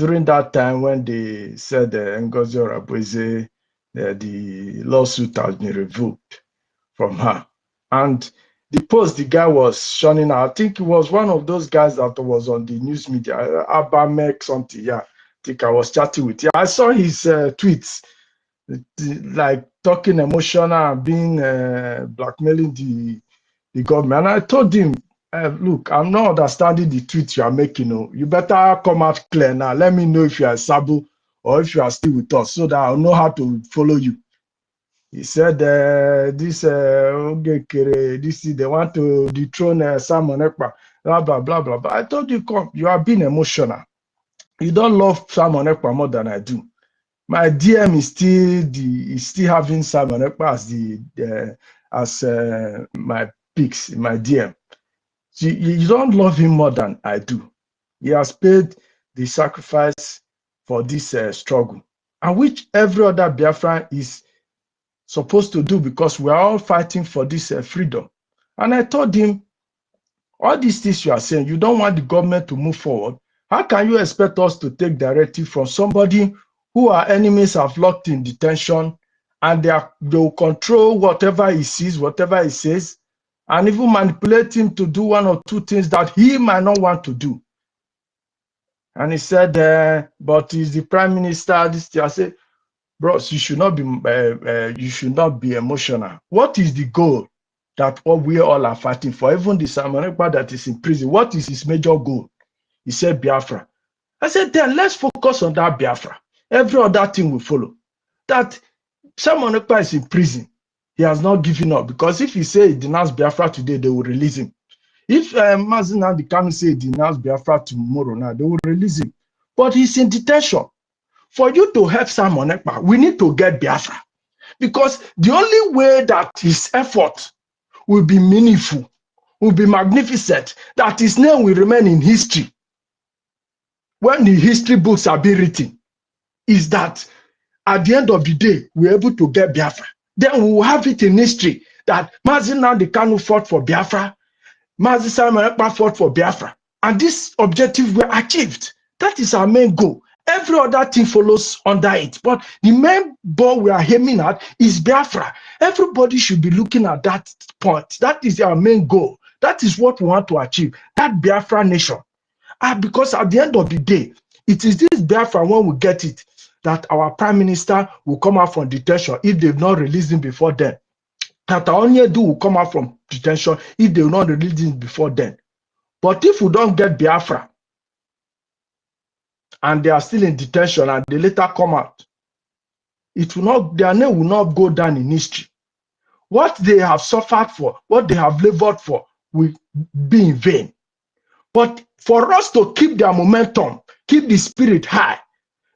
during that time when they said Ngozi Orabueze, the lawsuit has been revoked from her. And the post the guy was shunning her, I think he was one of those guys that was on the news media, Abamek something, yeah. I think I was chatting with him. I saw his tweets, like talking emotional and being blackmailing the government. And I told him, look, I'm not understanding the tweets you are making. You better come out clear now. Let me know if you are Sabu or if you are still with us so that I'll know how to follow you. He said, this they want to dethrone Simon Ekpa, blah, blah, blah, blah, blah. I told you, come, you are being emotional. You don't love Simon Ekpa more than I do. My DM is still having Simon Ekpa as my picks in my DM. So you don't love him more than I do. He has paid the sacrifice for this struggle, and which every other Biafran is supposed to do, because we are all fighting for this freedom. And I told him, all these things you are saying, you don't want the government to move forward. How can you expect us to take directive from somebody who our enemies have locked in detention, and they will control whatever he sees, whatever he says, and even manipulate him to do one or two things that he might not want to do? And he said, but he's the prime minister. This thing. I said, bros, you should not be emotional. What is the goal that what we all are fighting for? Even the Simon Ekpa that is in prison, what is his major goal? He said Biafra. I said, then let's focus on that Biafra. Every other thing will follow. That Simon Ekpa is in prison. He has not given up, because if he say he denounced Biafra today, they will release him. If NNAMDI KANU say he denounced Biafra tomorrow, now they will release him. But he's in detention. For you to help Simon Ekpa, we need to get Biafra, because the only way that his effort will be meaningful, will be magnificent, that his name will remain in history when the history books are being written, is that at the end of the day, we're able to get Biafra. Then we will have it in history that NNAMDI KANU fought for Biafra, Simon Ekpa fought for Biafra, and this objective were achieved. That is our main goal. Every other thing follows under it. But the main ball we are aiming at is Biafra. Everybody should be looking at that point. That is our main goal. That is what we want to achieve, that Biafra nation. Because at the end of the day, it is this Biafra, when we get it, that our prime minister will come out from detention if they've not released him before then. That our Onyedu will come out from detention if they've not released him before then. But if we don't get Biafra, and they are still in detention, and they later come out, it will not, their name will not go down in history. What they have suffered for, what they have labored for, will be in vain. But for us to keep their momentum, keep the spirit high,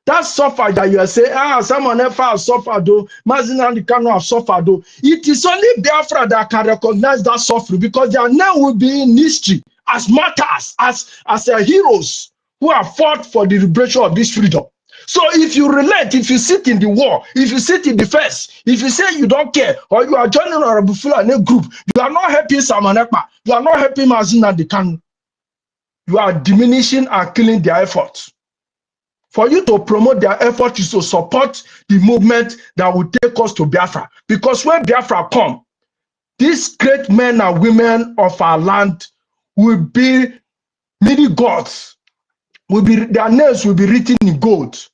that suffer that you are saying, someone else has suffered, though, NNAMDI KANU have suffered, though, it is only Biafra that can recognize that suffering, because their name will be in history as martyrs, as heroes who have fought for the liberation of this freedom. So if you relate, if you sit in the war, if you sit in the fence, if you say you don't care, or you are joining a Fulani group, you are not helping Simon Ekpa, you are not helping NNAMDI KANU. You are diminishing and killing their efforts. For you to promote their effort is to support the movement that will take us to Biafra. Because when Biafra come, these great men and women of our land will be many gods. Their names will be written in gold,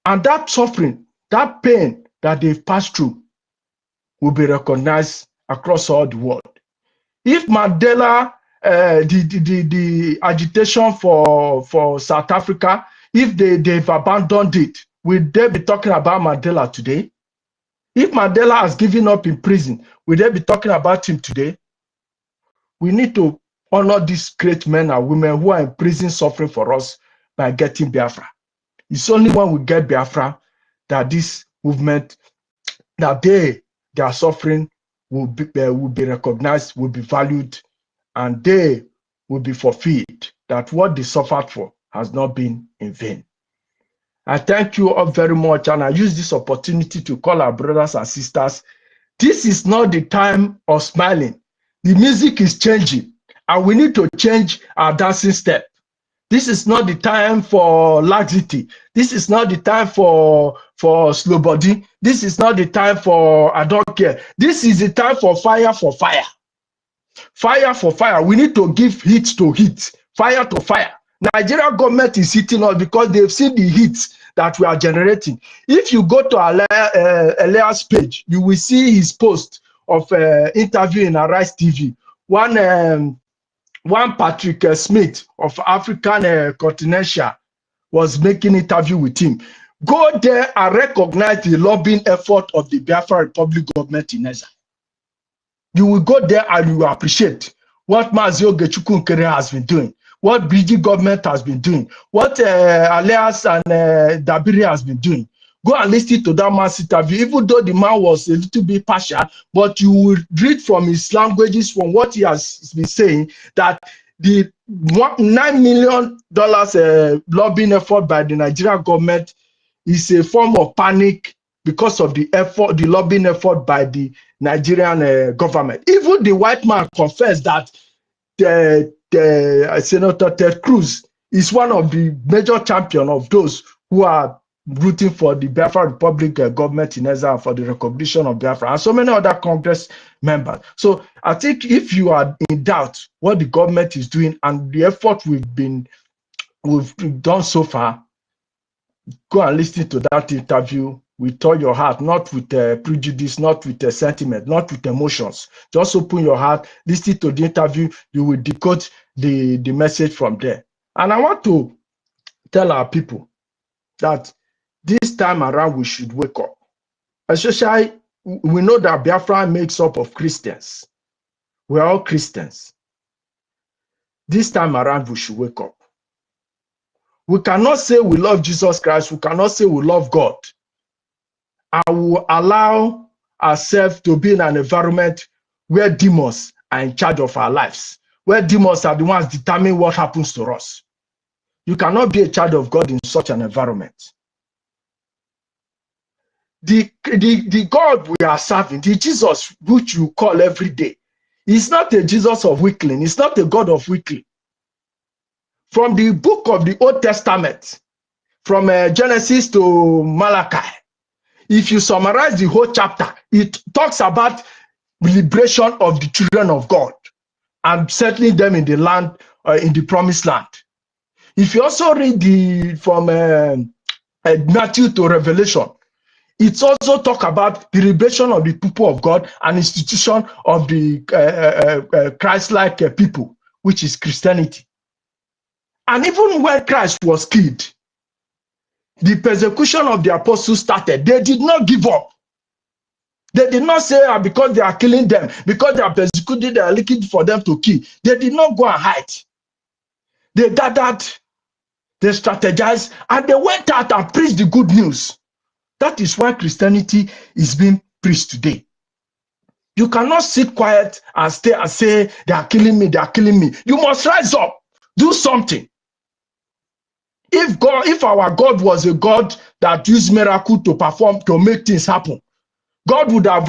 and that suffering, that pain that they've passed through will be recognized across all the world. If Mandela, the agitation for South Africa, if they've abandoned it, will they be talking about Mandela today? If Mandela has given up in prison, will they be talking about him today? We need to honor these great men and women who are in prison suffering for us by getting Biafra. It's only when we get Biafra that this movement, that their suffering will be recognized, will be valued, and they will be fulfilled, that what they suffered for has not been in vain. I thank you all very much, and I use this opportunity to call our brothers and sisters. This is not the time of smiling. The music is changing, and we need to change our dancing step. This is not the time for laxity. This is not the time for slow body. This is not the time for I don't care. This is the time for fire for fire. Fire for fire. We need to give heat to heat, fire to fire. Nigeria government is hitting us because they've seen the heat that we are generating. If you go to Elias page, you will see his post of interview in Arise TV. One Patrick Smith of African Continental was making interview with him. Go there and recognize the lobbying effort of the Biafra Republic government in Ezza. You will go there and you will appreciate what Mazi Ogechukwu Nkere has been doing, what BG government has been doing, what Alias and Dabiri has been doing. Go and listen to that man's interview, even though the man was a little bit partial, but you will read from his languages, from what he has been saying, that the $9 million lobbying effort by the Nigerian government is a form of panic because of the effort, the lobbying effort by the Nigerian government. Even the white man confessed that Senator Ted Cruz is one of the major champions of those who are rooting for the Biafra Republic government in Ezza for the recognition of Biafra, and so many other Congress members. So I think if you are in doubt what the government is doing and the effort we've done so far, go and listen to that interview with all your heart, not with prejudice, not with sentiment, not with emotions. Just open your heart, listen to the interview, you will decode the message from there. And I want to tell our people that this time around we should wake up. Especially, we know that Biafra makes up of Christians. We're all Christians. This time around we should wake up. We cannot say we love Jesus Christ, we cannot say we love God, and we will allow ourselves to be in an environment where demons are in charge of our lives, where demons are the ones determining what happens to us. You cannot be a child of God in such an environment. The God we are serving, the Jesus which you call every day, is not a Jesus of weakling, it's not a God of weakling. From the book of the Old Testament, from Genesis to Malachi, if you summarize the whole chapter, it talks about the liberation of the children of God and settling them in the land, in the promised land. If you also read from Matthew to Revelation, it's also talk about the liberation of the people of God and institution of the Christ-like people, which is Christianity. And even when Christ was killed, the persecution of the apostles started. They did not give up. They did not say because they are killing them, because they are persecuted, they are looking for them to kill. They did not go and hide. They gathered, they strategized, and they went out and preached the good news. That is why Christianity is being preached today. You cannot sit quiet and stay and say, they are killing me, they are killing me. You must rise up, do something. If our God was a God that used miracle to perform, to make things happen, God would have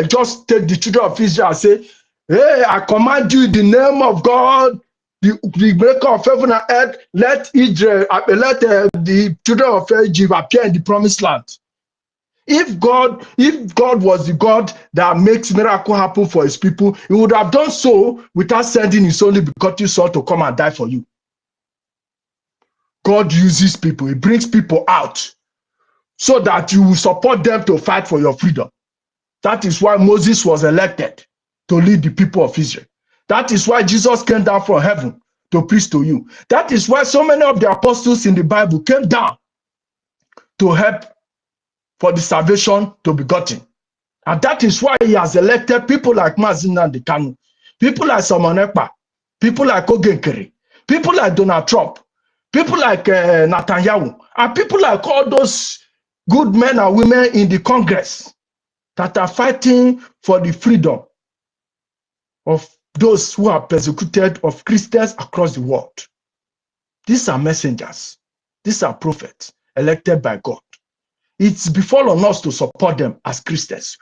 just take the children of Israel and say, hey, I command you in the name of God, the maker of heaven and earth, let the children of Egypt appear in the promised land. If God was the God that makes miracle happen for his people, he would have done so without sending his only begotten son to come and die for you. God uses people, he brings people out so that you will support them to fight for your freedom. That is why Moses was elected to lead the people of Israel. That is why Jesus came down from heaven to preach to you. That is why so many of the apostles in the Bible came down to help for the salvation to be gotten. And that is why he has elected people like NNAMDI KANU, people like Simon Ekpa, people like Ogenkere, people like Donald Trump, people like Netanyahu, and people like all those good men and women in the Congress that are fighting for the freedom of those who are persecuted, of Christians across the world. These are messengers. These are prophets elected by God. It's befallen us to support them as Christians.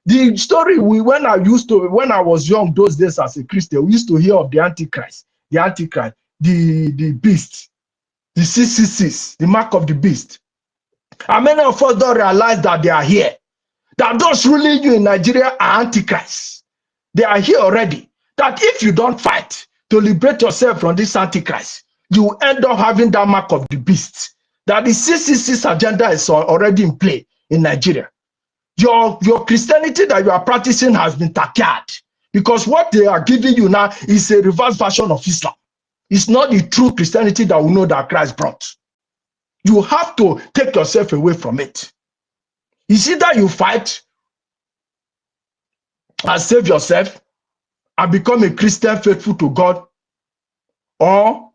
The story when I was young those days as a Christian, we used to hear of the Antichrist, the beast, the 666, the mark of the beast. And many of us don't realize that they are here. That those ruling you in Nigeria are antichrists. They are here already. That if you don't fight to liberate yourself from this antichrist, you will end up having that mark of the beast. That the 666 agenda is already in play in Nigeria. Your Christianity that you are practicing has been takered, because what they are giving you now is a reverse version of Islam. It's not the true Christianity that we know that Christ brought. You have to take yourself away from it. It's either you fight and save yourself and become a Christian faithful to God, or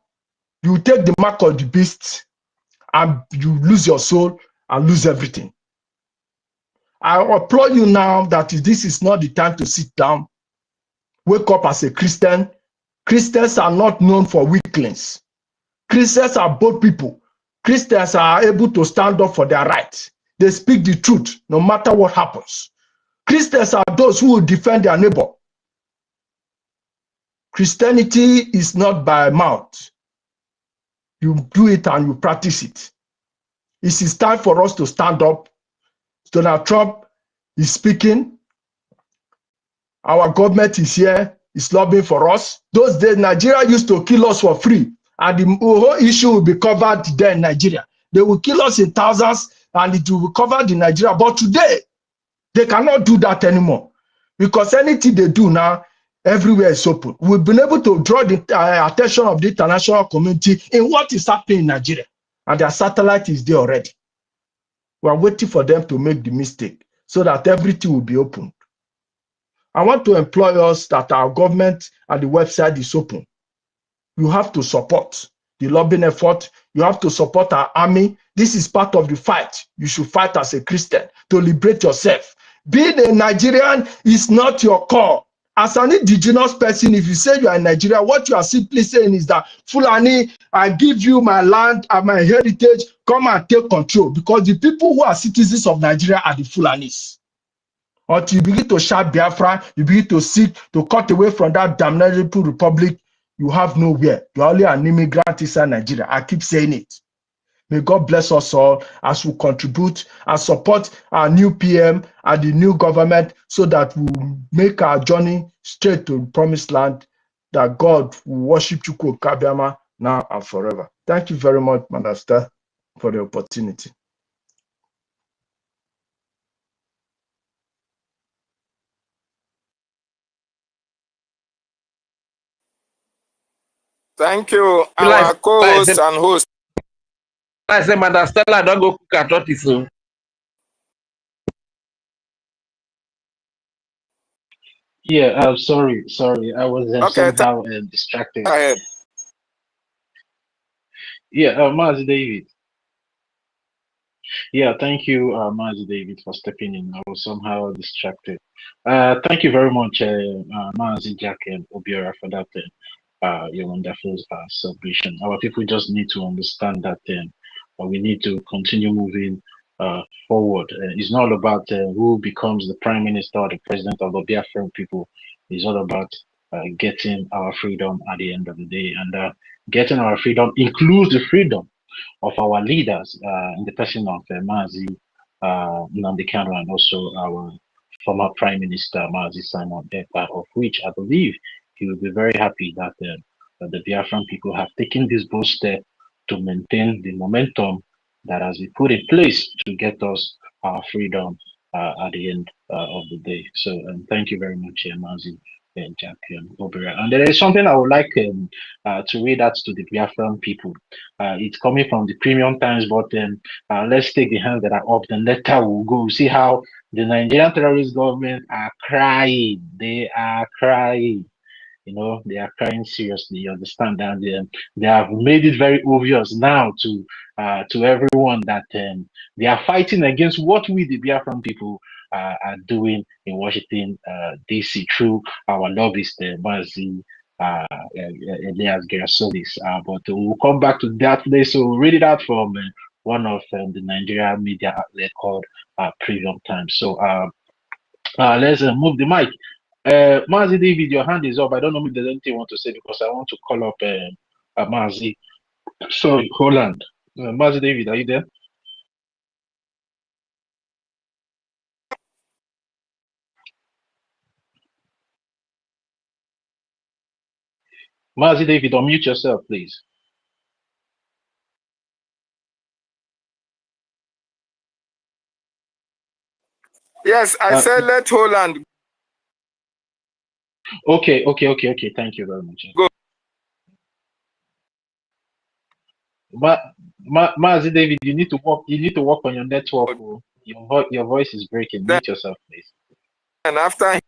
you take the mark of the beast and you lose your soul and lose everything. I applaud you now that this is not the time to sit down. Wake up as a Christian. Christians are not known for weaklings. Christians are bold people. Christians are able to stand up for their rights. They speak the truth no matter what happens. Christians are those who will defend their neighbor. Christianity is not by mouth. You do it and you practice it. It is time for us to stand up. Donald Trump is speaking. Our government is here, is lobbying for us. Those days, Nigeria used to kill us for free, and the whole issue will be covered there in Nigeria. They will kill us in thousands, and it will be covered in Nigeria. But today, they cannot do that anymore, because anything they do now, everywhere is open. We've been able to draw the attention of the international community in what is happening in Nigeria, and their satellite is there already. We are waiting for them to make the mistake so that everything will be open. I want to employ us that our government and the website is open. You have to support the lobbying effort. You have to support our army. This is part of the fight. You should fight as a Christian to liberate yourself. Being a Nigerian is not your call. As an indigenous person, if you say you are in Nigeria, what you are simply saying is that, Fulani, I give you my land and my heritage, come and take control. Because the people who are citizens of Nigeria are the Fulanis. Until you begin to shout Biafra, you begin to seek to cut away from that damnable republic, you have nowhere. You're only an immigrant inside Nigeria. I keep saying it. May God bless us all as we contribute and support our new PM and the new government so that we make our journey straight to the promised land, that God will worship Chukwu Kabiama now and forever. Thank you very much, Minister, for the opportunity. Thank you, our co-host and host. I said, Madam Stella, don't go cook at what is. Yeah, I'm sorry. I was somehow distracted. Go ahead. Yeah, Mazi David. Yeah, thank you, Mazi David, for stepping in. I was somehow distracted. Thank you very much, Mazi Jack and Obiora, for that. Your wonderful submission. Our people just need to understand that we need to continue moving forward. It's not about who becomes the prime minister or the president of the Biafran people. It's all about getting our freedom at the end of the day. And getting our freedom includes the freedom of our leaders in the person of Mazi NNAMDI KANU, and also our former Prime Minister Mazi Simon Ekpa, of which I believe he will be very happy that the Biafran people have taken this bold step to maintain the momentum that has been put in place to get us our freedom at the end of the day. So thank you very much, Mazi. Jack Obera. And there is something I would like to read out to the Biafran people. It's coming from the Premium Times, but let's take the hands that are up, then later we'll go see how the Nigerian terrorist government are crying. They are crying. You know, they are crying seriously. You understand that they have made it very obvious now to everyone that they are fighting against what we, the Biafran people, are doing in Washington, D.C. through our lobbyist, Mazi Elias Gerasolis. But we'll come back to that today. So we'll read it out from one of the Nigerian media outlet called Premium Times. So let's move the mic. Mazi David, your hand is up. I don't know if there's anything you want to say, because I want to call up Mazi Sorry, Holland. Mazi David, are you there? Mazi David, unmute yourself, please. Yes, I said let Holland Okay. Thank you very much. go. Mazi David, you need to work. You need to work on your network. Oh. Your voice is breaking. Mute yourself, please. And after him,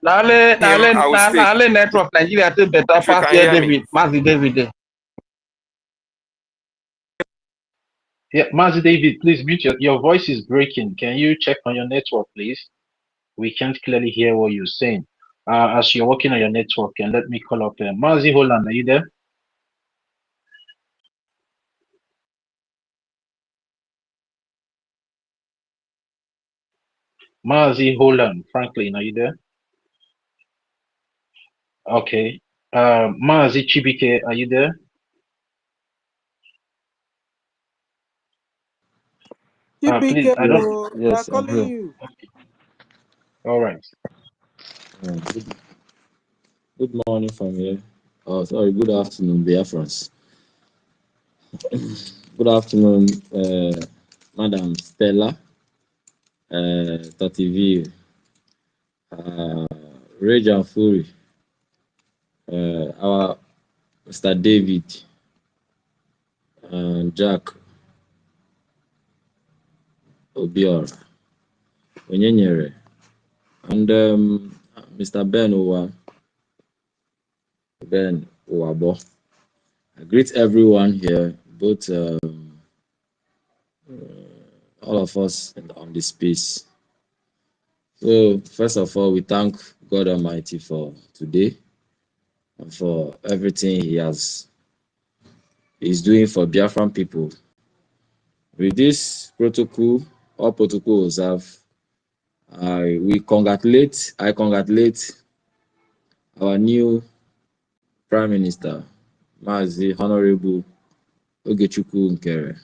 Nale I will speak. network Nigeria still better If you pass can here, hear me. David. Mazi David. Yeah, Mazi David, please mute your voice is breaking. Can you check on your network, please? We can't clearly hear what you're saying. As you're working on your network, and let me call up Mazi Holland. Are you there? Mazi Holland, Franklin, are you there? Okay. Mazi Chibike, are you there? Please, I don't. Yes, I'm here. Okay. All right. Good morning from here. Oh, sorry, good afternoon, Biafrans. Good afternoon, Madam Stella, Tativi, Rage and Fury, our Mr. David, and Jack Obiora, Onyenyere, and Mr. Ben Uwabo. I greet everyone here, both all of us on the space. So, first of all, we thank God Almighty for today and for everything He's doing for Biafran people. With this protocol, all protocols I congratulate our new Prime Minister, Mazi Honorable Ogechukwu Nkere,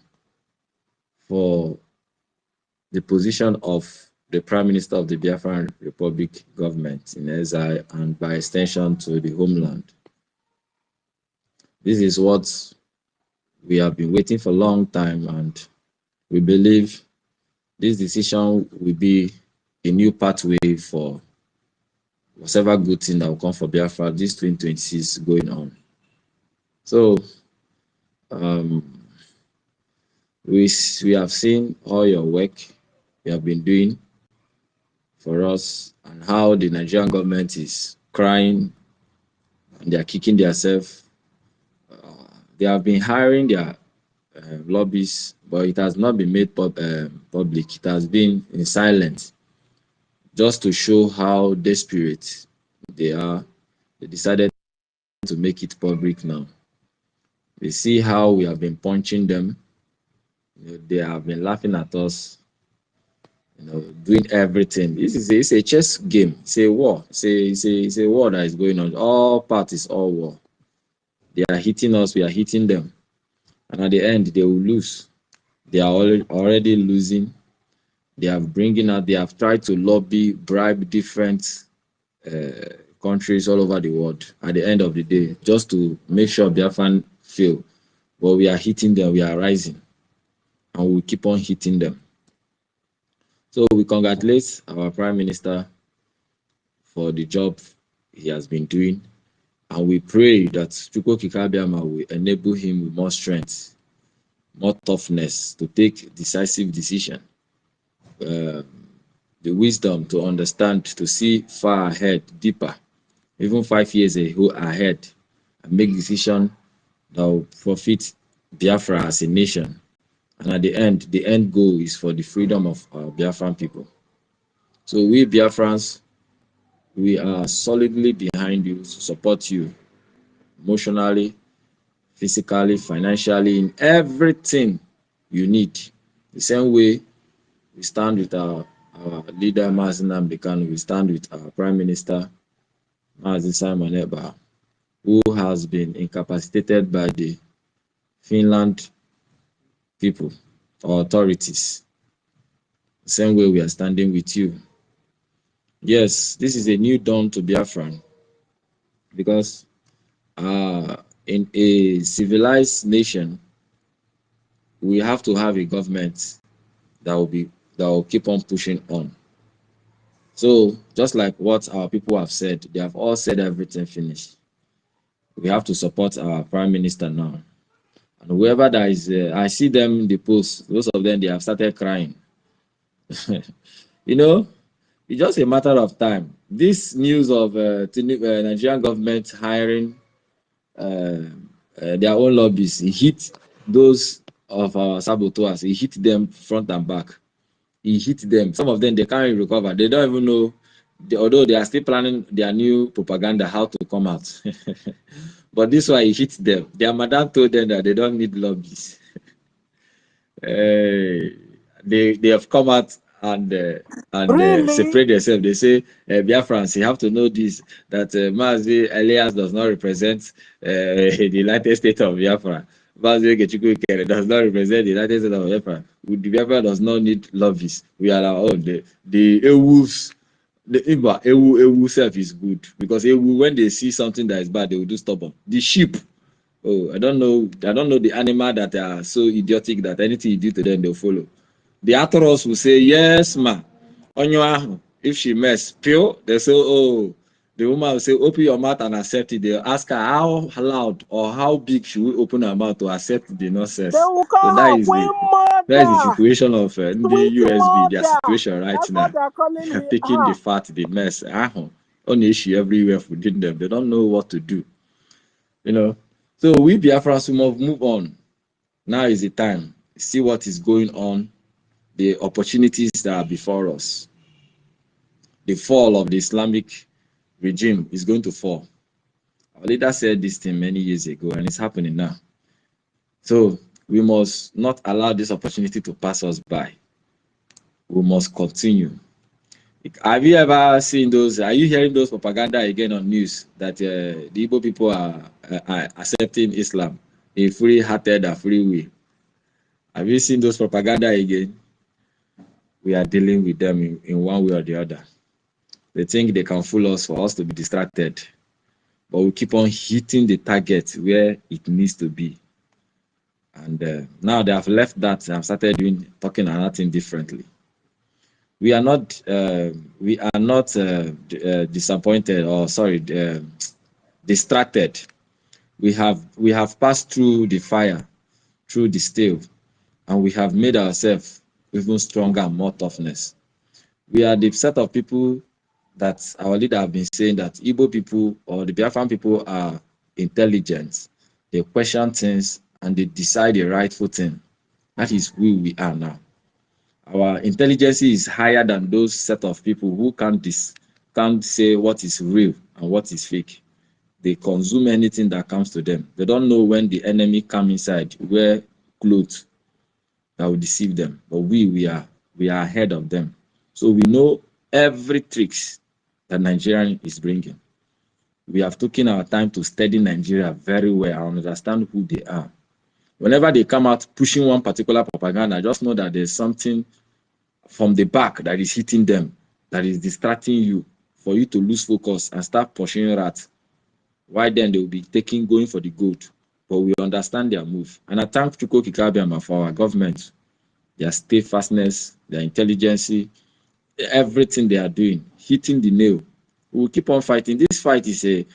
for the position of the Prime Minister of the Biafran Republic government in exile and by extension to the homeland. This is what we have been waiting for a long time, and we believe this decision will be a new pathway for whatever good thing that will come for Biafra this 2026 going on. So we have seen all your work you have been doing for us and how the Nigerian government is crying and they are kicking themselves. They have been hiring their lobbies, but it has not been made public. It has been in silence, just to show how desperate they are. They decided to make it public now. They see how we have been punching them. They have been laughing at us, doing everything. It's a chess game. It's a war. It's a war that is going on. All parties, all war. They are hitting us. We are hitting them. And at the end, they will lose. They are already losing. They have tried to lobby, bribe different countries all over the world at the end of the day, just to make sure Biafran fail. But we are hitting them. We are rising. And we will keep on hitting them. So we congratulate our Prime Minister for the job he has been doing. And we pray that Chukwu Kikabiama will enable him with more strength, more toughness to take decisive decision, the wisdom to understand, to see far ahead, deeper, even 5 years ahead, and make decision that will profit Biafra as a nation. And at the end goal is for the freedom of our Biafran people. So we Biafrans, we are solidly behind you to support you emotionally, physically, financially, in everything you need. The same way we stand with our leader, NNAMDI KANU, we stand with our Prime Minister, Mazi Simon Ekpa, who has been incapacitated by the Finland people or authorities. Same way we are standing with you. Yes, this is a new dawn to Biafran because in a civilized nation, we have to have a government that will keep on pushing on. So just like what our people have said, they have all said everything finished. We have to support our prime minister now. And whoever that is, I see them in the post, most of them, they have started crying. You know, it's just a matter of time. This news of Nigerian government hiring their own lobbies, it hit those of our saboteurs. It hit them front and back. It hit them. Some of them, they can't recover. They don't even know, although they are still planning their new propaganda, how to come out. But this why it hit them. Their madam told them that they don't need lobbies. They have come out and Really? separate themselves. They say, Biafrans, you have to know this, that Mazi Elias does not represent the United States of Biafra. Mazi Gechukwu does not represent the United States of Biafra. Biafra does not need lobbies. We are our own. The Ewus, the Ewu self is good because Ewu, when they see something that is bad, they will do stubborn. The sheep, oh, I don't know the animal that are so idiotic that anything you do to them, they'll follow. The Atharos will say, yes, ma. If she mess, pure, they say, oh, the woman will say, open your mouth and accept it. They'll ask her how loud or how big should we open her mouth to accept the nonsense. They will So call that her is Queen the Mother. situation of the Sweet USB, their Mother. situation right That's now. what they're calling her. Taking the fat, the mess, on issue everywhere within them. They don't know what to do. You know. So we Biafrans will move on. Now is the time. See what is going on, the opportunities that are before us. The fall of the Islamic regime is going to fall. Our leader said this thing many years ago, and it's happening now. So we must not allow this opportunity to pass us by. We must continue. Have you ever seen those? Are you hearing those propaganda again on news that the Igbo people are accepting Islam in free-hearted and free will? Have you seen those propaganda again? We are dealing with them in one way or the other. They think they can fool us for us to be distracted, but we keep on hitting the target where it needs to be. And now they have left that and have started talking and acting differently. We are not disappointed or distracted. We have passed through the fire, through the steel, and we have made ourselves even stronger and more toughness. We are the set of people that our leader have been saying that Igbo people or the Biafran people are intelligent. They question things and they decide the rightful thing. That is who we are now. Our intelligence is higher than those set of people who can't say what is real and what is fake. They consume anything that comes to them. They don't know when the enemy come inside, wear clothes that will deceive them. But we are ahead of them. So we know every tricks that Nigerian is bringing. We have taken our time to study Nigeria very well and understand who they are. Whenever they come out pushing one particular propaganda, just know that there's something from the back that is hitting them, that is distracting you, for you to lose focus and start pursuing rats. Why then they will be going for the gold? But we understand their move. And I thank Chuko Kikabiama for our government, their steadfastness, their intelligence, everything they are doing, hitting the nail. We will keep on fighting. This fight is a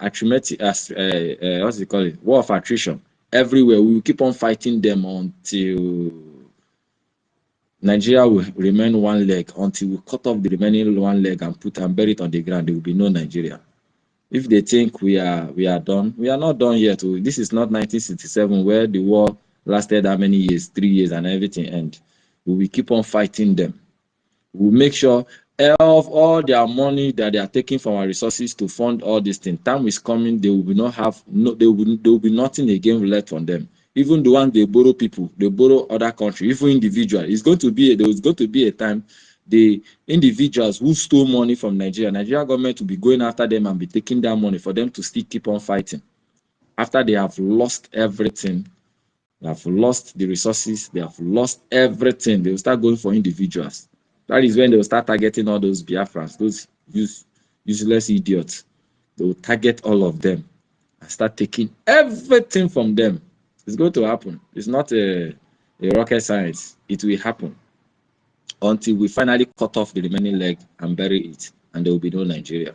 arithmetic, what's it called? War of attrition. Everywhere we will keep on fighting them until Nigeria will remain one leg, until we cut off the remaining one leg and bury it on the ground. There will be no Nigeria. If they think we are done, we are not done yet. This is not 1967 where the war lasted how many years? 3 years and everything ended. We will keep on fighting them. We will make sure of all their money that they are taking from our resources to fund all these things. Time is coming, they will be nothing again left from them. Even the one they borrow people, they borrow other countries, even individual. There is going to be a time the individuals who stole money from Nigeria government will be going after them and be taking their money for them to still keep on fighting. after they have lost everything, they have lost the resources, they have lost everything, they will start going for individuals. That is when they will start targeting all those Biafrans, those useless idiots. They will target all of them and start taking everything from them. It's going to happen. It's not a rocket science. It will happen until we finally cut off the remaining leg and bury it, and there will be no Nigeria.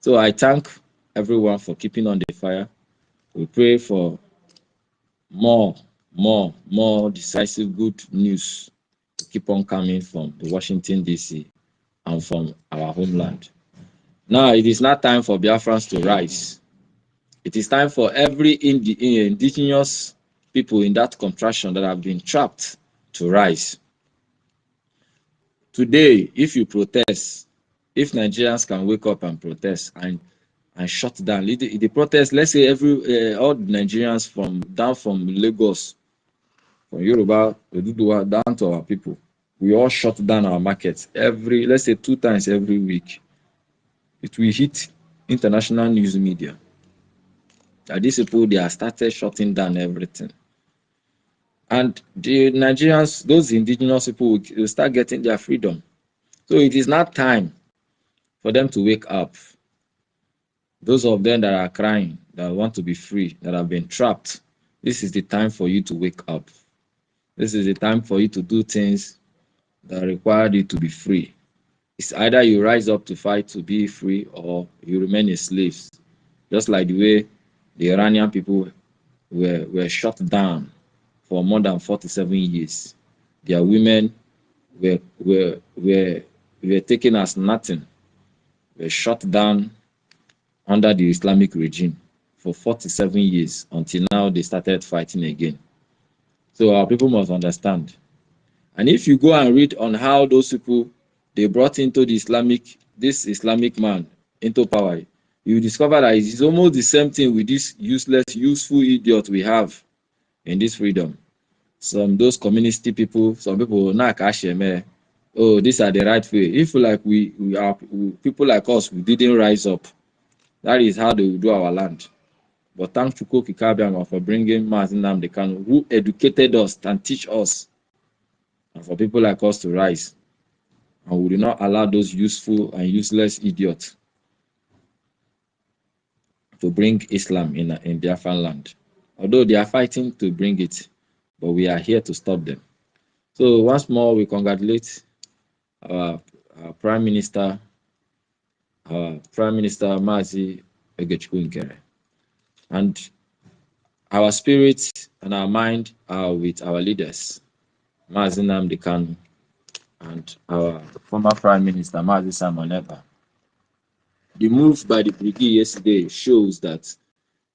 So I thank everyone for keeping on the fire. We pray for more decisive good news to keep on coming from the Washington, D.C. and from our homeland. Now it is not time for Biafrans to rise. It is time for every indigenous people in that contraction that have been trapped to rise. Today, if you protest, if Nigerians can wake up and protest and shut down the protest, let's say all Nigerians down from Lagos, from Yoruba, Oduduwa, down to our people, we all shut down our markets let's say 2 times every week. It will hit international news media that these people, they have started shutting down everything. And the Nigerians, those indigenous people, will start getting their freedom. So it is not time for them to wake up. Those of them that are crying, that want to be free, that have been trapped, this is the time for you to wake up. This is the time for you to do things that require you to be free. It's either you rise up to fight to be free, or you remain a slave. Just like the way the Iranian people were shut down for more than 47 years. Their women were taken as nothing, were shut down under the Islamic regime for 47 years until now they started fighting again. So our people must understand. And if you go and read on how those people they brought into this Islamic man into power, you discover that it is almost the same thing with this useful idiot we have in this freedom. Those communist people, some people, oh, these are the right way. If like we are people like us, we didn't rise up. That is how they will do our land. But thanks to Koki Kabiama for bringing NNAMDI KANU, who educated us and teach us, and for people like us to rise. And we do not allow those useful and useless idiots to bring Islam in Biafran land. Although they are fighting to bring it, but we are here to stop them. So once more, we congratulate our Prime Minister, Mazi Egechukwu Nkere. And our spirits and our mind are with our leaders, Mazi Nnamdi Kanu, and our former Prime Minister, Mazi Simon Ekpa. The move by the brigade yesterday shows that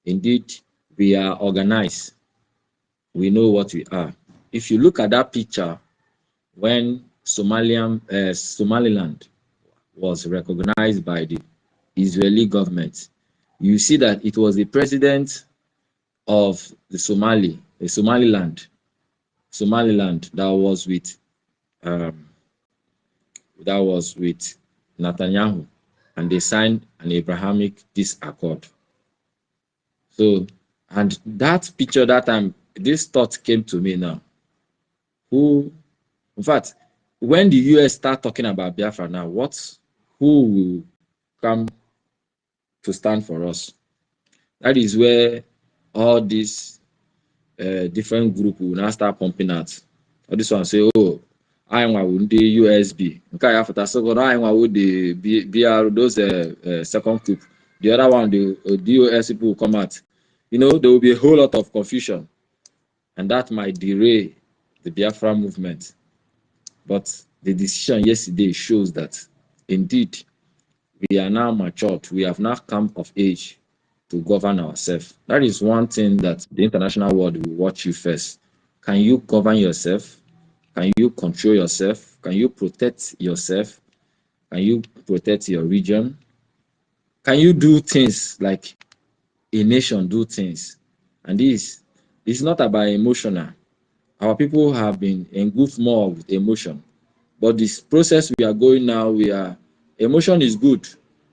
indeed we are organized. We know what we are. If you look at that picture, when Somaliland was recognized by the Israeli government, you see that it was the president of the Somaliland that was with Netanyahu, and they signed an Abrahamic peace accord. So, and that picture that time, this thought came to me now. In fact, when the US start talking about Biafra now, who will come to stand for us? That is where all these different groups will now start pumping out. Or this one say, oh, I want the USB. I want the BR, those second group. The other one, the DOS people will come out. You know, there will be a whole lot of confusion, and that might derail the Biafra movement. But the decision yesterday shows that indeed we are now matured. We have now come of age to govern ourselves. That is one thing that the international world will watch you first. Can you govern yourself? Can you control yourself? Can you protect yourself? Can you protect your region? Can you do things like a nation do things? And this is not about emotional. Our people have been engulfed more with emotion. But this process we are going now, emotion is good,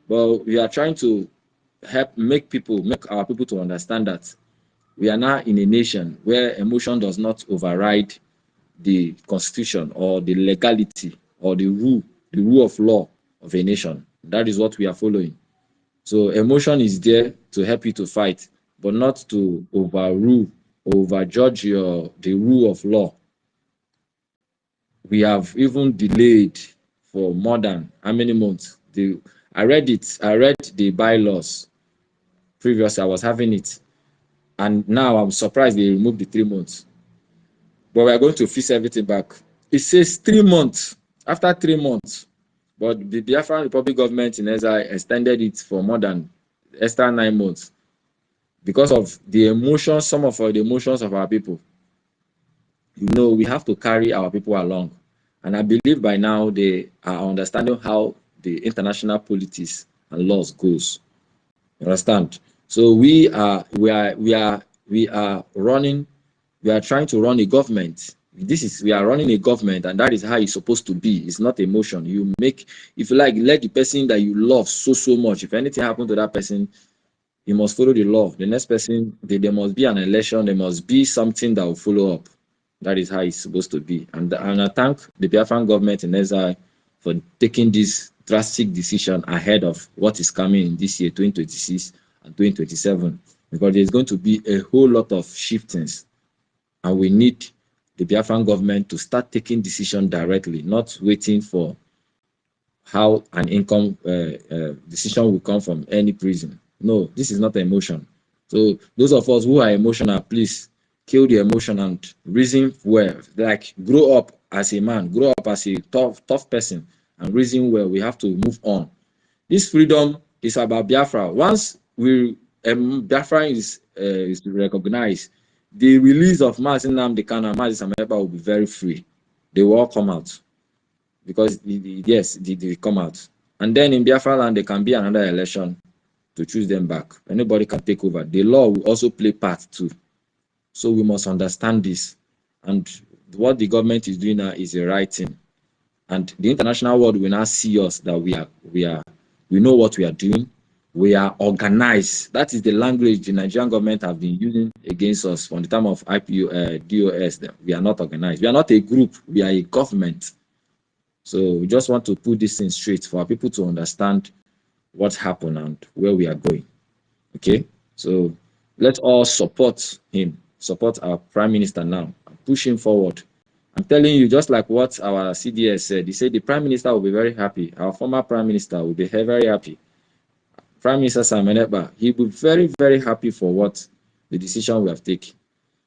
but we are trying to help make our people to understand that we are now in a nation where emotion does not override the constitution or the legality or the rule of law of a nation. That is what we are following. So emotion is there to help you to fight, but not to overrule or overjudge the rule of law. We have even delayed for more than how many months? I read the bylaws previously. I was having it, and now I'm surprised they removed the 3 months. But we are going to fix everything back. It says 3 months. After 3 months, but the Biafran Republic government in exile extended it for more than extra 9 months because of the emotions, some of the emotions of our people. You know, we have to carry our people along. And I believe by now they are understanding how the international politics and laws goes. You understand? So we are trying to run a government. We are running a government, and that is how it's supposed to be. It's not emotion. If you like, let the person that you love so much. If anything happens to that person, you must follow the law. The next person, there must be an election. There must be something that will follow up. That is how it's supposed to be. And I thank the Biafran government in exile for taking this drastic decision ahead of what is coming in this year, 2026 and 2027, because there's going to be a whole lot of shiftings, and we need the Biafran government to start taking decision directly, not waiting for how an income decision will come from any prison. No, this is not emotion. So those of us who are emotional, please kill the emotion and reason well. Like, grow up as a man, grow up as a tough person, and reason well. We have to move on. This freedom is about Biafra. Once Biafra is recognized, the release of NNAMDI KANU and Mazi Sameba will be very free. They will all come out because they come out, and then in Biafra land there can be another election to choose them back. Anybody can take over. The law will also play part too. So we must understand this, and what the government is doing now is the right thing, and the international world will now see us that we know what we are doing. We are organized. That is the language the Nigerian government have been using against us from the time of DOS. We are not organized. We are not a group. We are a government. So we just want to put this thing straight for our people to understand what happened and where we are going. Okay? So let's all support him, support our Prime Minister now, and push him forward. I'm telling you, just like what our CDS said, he said the Prime Minister will be very happy. Our former Prime Minister will be very happy. Prime Minister Sameneba, he will be very, very happy for what the decision we have taken.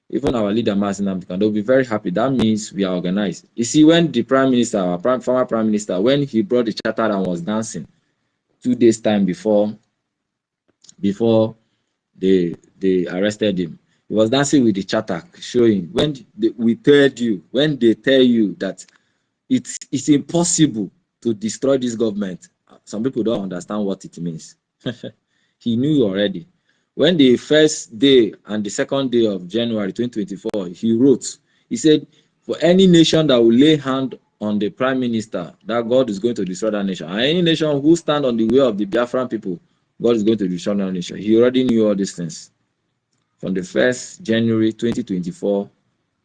Even our leader, Mazi Nnamdi Kanu, they'll be very happy. That means we are organized. You see, when the Prime Minister, our former Prime Minister, when he brought the charter and was dancing 2 days time before they arrested him, he was dancing with the charter, showing when they tell you that it's impossible to destroy this government. Some people don't understand what it means. He knew already. When the first day and the second day of January 2024, he wrote, he said, for any nation that will lay hand on the Prime Minister, that God is going to destroy that nation. And any nation who stand on the way of the Biafran people, God is going to destroy that nation. He already knew all these things. From the 1st January 2024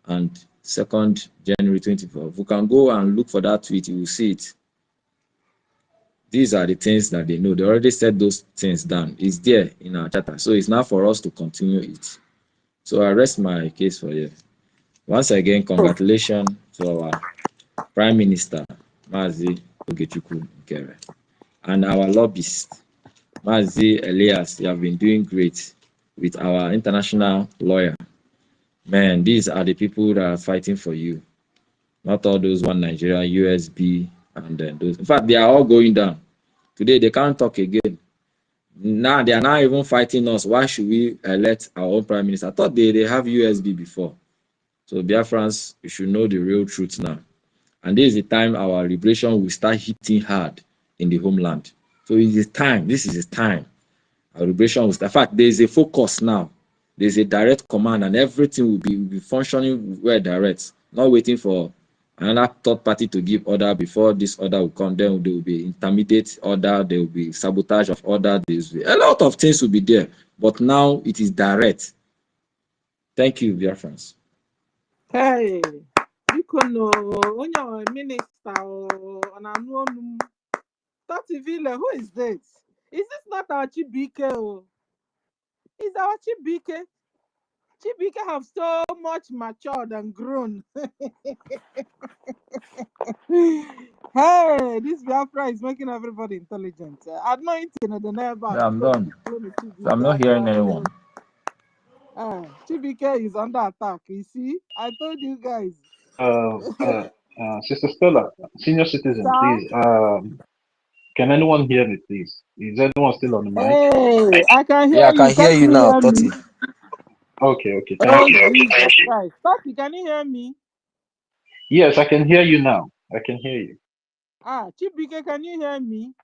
and 2nd January 2024. If we can go and look for that tweet, you will see it. These are the things that they know. They already said those things down. It's there in our charter. So it's now for us to continue it. So I rest my case for you. Once again, congratulations to our Prime Minister, Mazi Ogechukwu Nkere, and our lobbyist, Mazi Elias. You have been doing great with our international lawyer. Man, these are the people that are fighting for you. Not all those one Nigeria, USB, and then those. In fact, they are all going down. Today, they can't talk again. Now, they are now even fighting us. Why should we elect our own Prime Minister? I thought they have USB before. So, Biafrans, you should know the real truth now. And this is the time our liberation will start hitting hard in the homeland. So, it is time. This is the time. Our liberation will start. In fact, there is a focus now. There's a direct command, and everything will be functioning well direct. Not waiting for another third party to give order before this order will come. Then there will be intermediate order, there will be sabotage of order, a lot of things will be there. But now it is direct. Thank you, dear friends. Hey, Bikono, onye minister on anụ 30 Ville, who is this? Is this not our Chibike? Is our Chibike? Chibike have so much matured and grown. Hey, this Biafra is making everybody intelligent. Anointing the neighbor. I'm done. So I'm not hearing anyone. Chibike is under attack. You see, I told you guys. Sister Stella, senior citizen, please. Can anyone hear me, please? Is anyone still on the mic? Hey, I can hear Yeah, I you. can hear you now, hear Toti. me? Okay, Oh, thank you. Jesus Christ. Tati, can you hear me? Yes, I can hear you now. I can hear you. Chibike, can you hear me?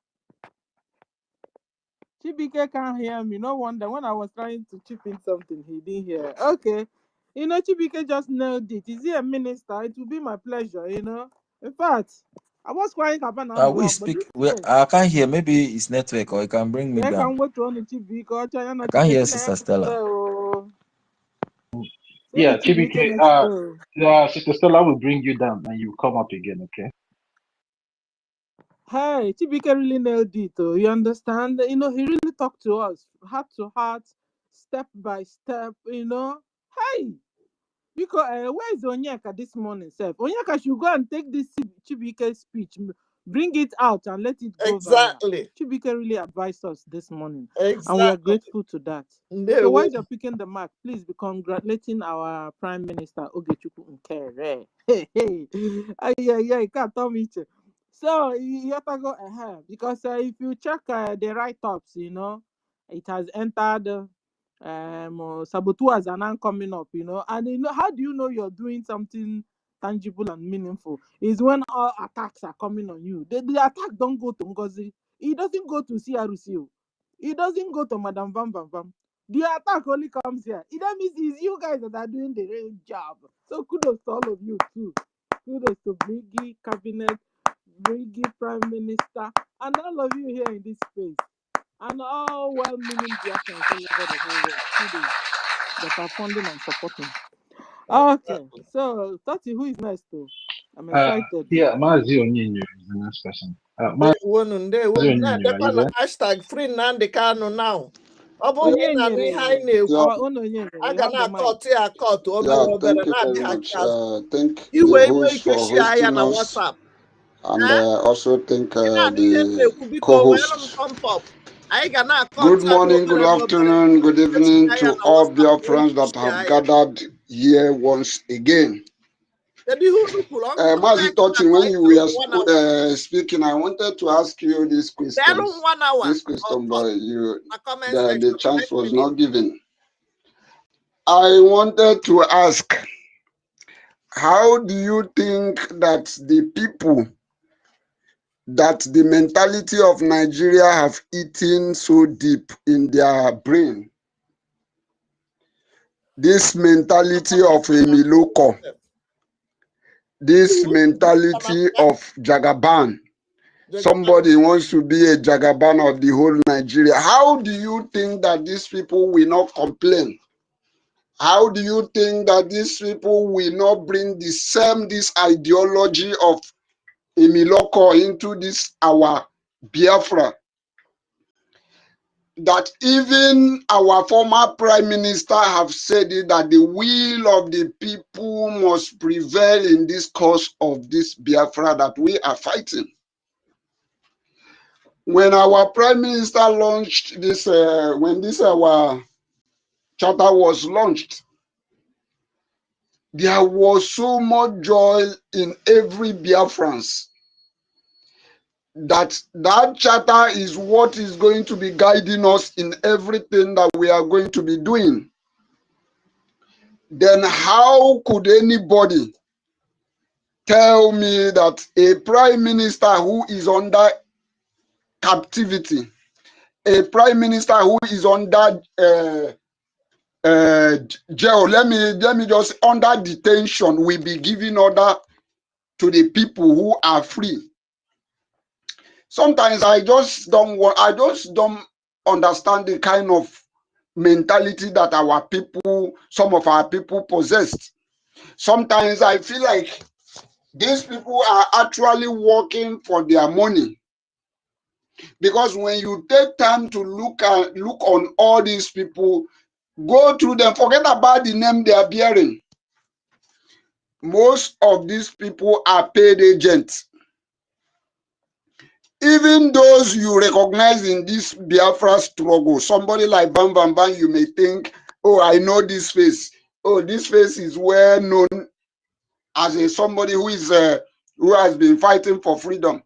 Chibike can't hear me. No wonder when I was trying to chip in something, he didn't hear. Okay. You know, Chibike just nailed it. Is he a minister? It will be my pleasure, you know. In fact, I was crying about We speak. I can't hear. Maybe it's network, or you can bring me I down. can go to Chibike. I can't hear Sister Stella. Yeah, Chibike. Sister Stella will bring you down, and you come up again. Okay. Hey, Chibike really nailed it. You understand? You know, he really talked to us, heart to heart, step by step. You know, hey. Because where is Onyeka this morning, sir? Onyeka should go and take this Chibike speech, bring it out and let it go Exactly. viral. Chibike really advised us this morning. Exactly. And we are grateful to that. So while you're picking the mark, please be congratulating our Prime Minister, Ogechukwu Nkere. Hey. Yeah, you can't tell me. So you have to go ahead. Because if you check the write-ups, you know, it has entered... saboteurs are now coming up, you know, and you know, how do you know you're doing something tangible and meaningful? Is when all attacks are coming on you. The attack don't go to Ngozi, it doesn't go to CRC, it doesn't go to Madam Vam Vam Vam. The attack only comes here. That means it's you guys that are doing the real job. So kudos to all of you too. Kudos to Briggy Cabinet, Briggy Prime Minister, and all of you here in this space. And all well-meaning Biafrans all over the whole world that are funding and supporting. Okay, so Tati, who is next though? I'm excited. Yeah, Mazi Onyinyo is the next person. Hashtag free NNAMDI KANU now. I Our own Onyinyo. Yeah, thank you very much. Thank the host for hosting us, and also thank the co-host. Good morning, good afternoon, good evening to all Biafrans that have gathered here once again. Mazi Tochi, when you were speaking, I wanted to ask you this question. But the chance was not given. I wanted to ask, how do you think that the people, that the mentality of Nigeria have eaten so deep in their brain? This mentality of Emiloko, this mentality of Jagaban. Somebody wants to be a Jagaban of the whole Nigeria. How do you think that these people will not complain? How do you think that these people will not bring this ideology of Emiloko into this our Biafra? That even our former prime minister have said it, that the will of the people must prevail in this cause of this Biafra that we are fighting. When our prime minister launched this, when this our charter was launched, there was so much joy in every Biafrans that charter is what is going to be guiding us in everything that we are going to be doing. Then how could anybody tell me that a prime minister who is under captivity, a prime minister who is under jail, let me just under detention, will be giving order to the people who are free. Sometimes I just don't understand the kind of mentality that our people, some of our people possessed. Sometimes I feel like these people are actually working for their money. Because when you take time to look on all these people, go through them, forget about the name they are bearing. Most of these people are paid agents. Even those you recognize in this Biafra struggle, somebody like Bam Bam Bam, you may think, oh, I know this face. Oh, this face is well known as somebody who has been fighting for freedom.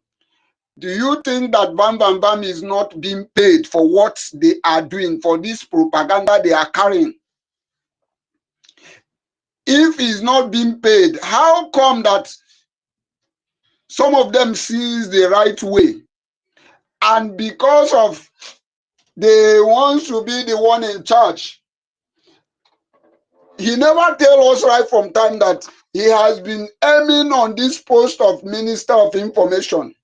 Do you think that Bam Bam Bam is not being paid for what they are doing, for this propaganda they are carrying? If he's not being paid, how come that some of them sees the right way, and because of they want to be the one in charge, he never tell us right from time that he has been aiming on this post of Minister of Information,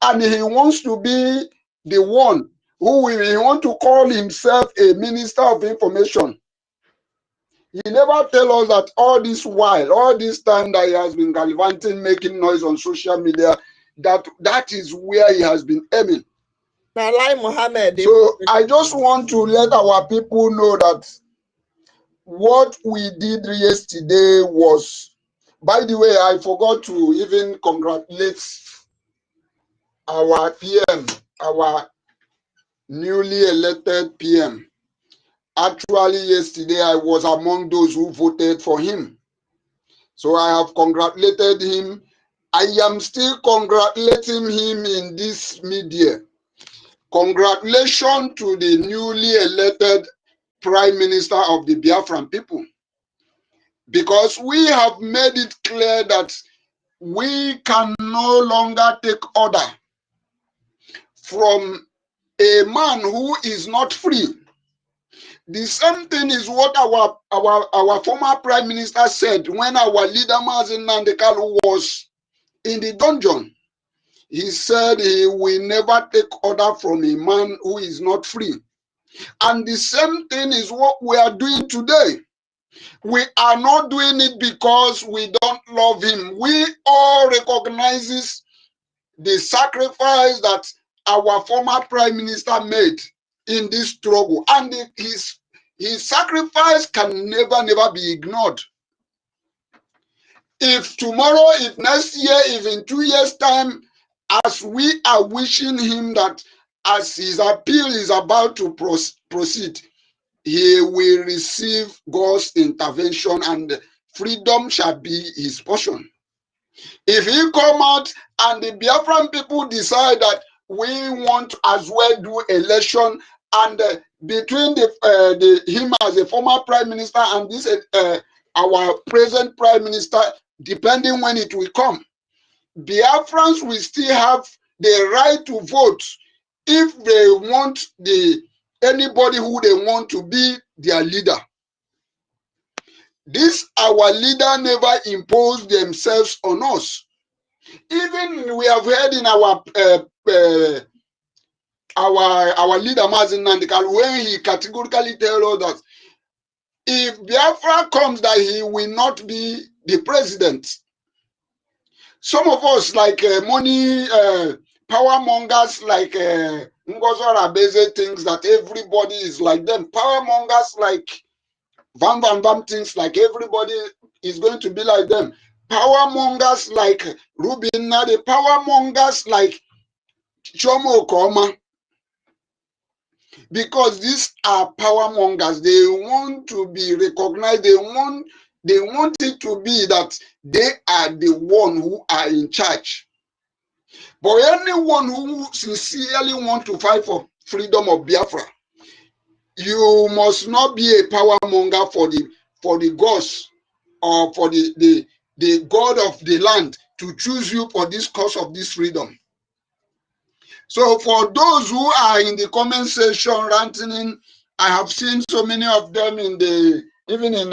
and he wants to be the one who he want to call himself a Minister of Information. He never tell us that all this while, all this time that he has been gallivanting, making noise on social media, that is where he has been aiming. So I just want to let our people know that what we did yesterday was, by the way, I forgot to even congratulate our PM, our newly elected PM. Actually, yesterday I was among those who voted for him. So I have congratulated him. I am still congratulating him in this media. Congratulations to the newly elected Prime Minister of the Biafran people. Because we have made it clear that we can no longer take order from a man who is not free. The same thing is what our former Prime Minister said when our leader NNAMDI KANU was in the dungeon. He said he will never take order from a man who is not free. And the same thing is what we are doing today. We are not doing it because we don't love him. We all recognize the sacrifice that our former Prime Minister made in this struggle. And his sacrifice can never be ignored. If tomorrow, if next year, if in 2 years' time, as we are wishing him that as his appeal is about to proceed, he will receive God's intervention and freedom shall be his portion. If he come out and the Biafran people decide that we want to as well do election, and between him as a former Prime Minister and this our present Prime Minister, depending when it will come, Biafrans will still have the right to vote if they want anybody who they want to be their leader. This our leader never imposed themselves on us. Even we have heard in our leader NNAMDI KANU when he categorically tells us that if Biafra comes, that he will not be the president. Some of us, like money power mongers, like Ngozo Rabeze, thinks that everybody is like them. Power mongers like Van Van Van thinks like everybody is going to be like them. Power mongers like Rubin Nade, power mongers like Chomo Koma. Because these are power mongers. They want to be recognized. They want it to be that they are the one who are in charge. But anyone who sincerely want to fight for freedom of Biafra, you must not be a power monger for the gods or for the God of the land to choose you for this cause of this freedom. So for those who are in the comment section ranting, I have seen so many of them even in